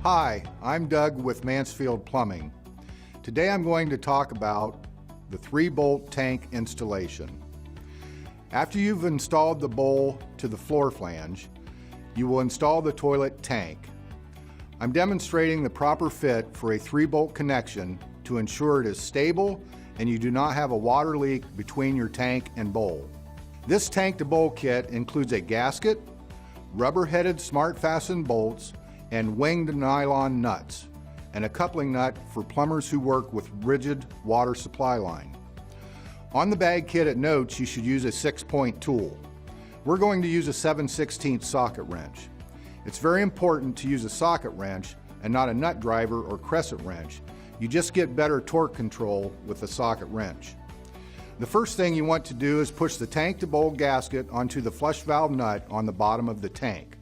Hi, I'm Doug with Mansfield Plumbing. Today I'm going to talk about the 3-bolt tank installation. After you've installed the bowl to the floor flange, you will install the toilet tank. I'm demonstrating the proper fit for a 3-bolt connection to ensure it is stable and you do not have a water leak between your tank and bowl. This tank-to-bowl kit includes a gasket, rubber-headed SmartFasten bolts, and winged nylon nuts, and a coupling nut for plumbers who work with rigid water supply line. On the bag kit it notes you should use a 6-point tool. We're going to use a 7/16 socket wrench. It's very important to use a socket wrench and not a nut driver or crescent wrench. You just get better torque control with a socket wrench. The first thing you want to do is push the tank-to-bowl gasket onto the flush valve nut on the bottom of the tank.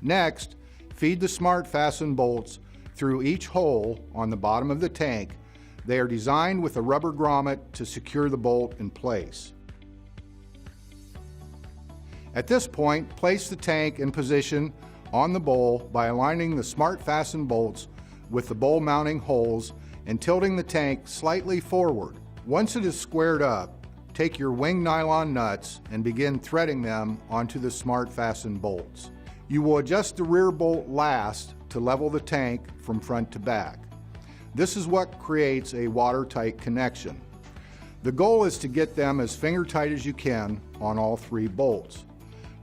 Next, feed the SmartFasten bolts through each hole on the bottom of the tank. They are designed with a rubber grommet to secure the bolt in place. At this point, place the tank in position on the bowl by aligning the SmartFasten bolts with the bowl mounting holes and tilting the tank slightly forward. Once it is squared up, take your winged nylon nuts and begin threading them onto the SmartFasten bolts. You will adjust the rear bolt last to level the tank from front to back. This is what creates a watertight connection. The goal is to get them as finger tight as you can on all 3 bolts.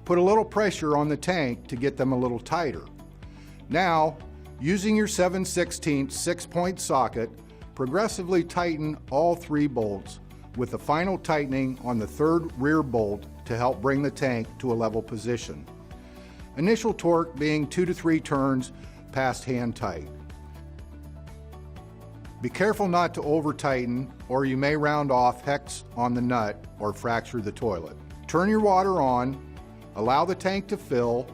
Put a little pressure on the tank to get them a little tighter. Now, using your 7/16 6-point socket, progressively tighten all 3 bolts with the final tightening on the 3rd rear bolt to help bring the tank to a level position. Initial torque being 2 to 3 turns past hand tight. Be careful not to over tighten or you may round off hex on the nut or fracture the toilet. Turn your water on, allow the tank to fill,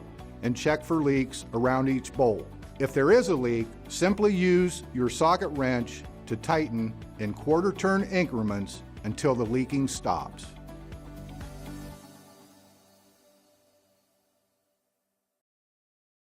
and check for leaks around each bolt. If there is a leak, simply use your socket wrench to tighten in 1/4 turn increments until the leaking stops.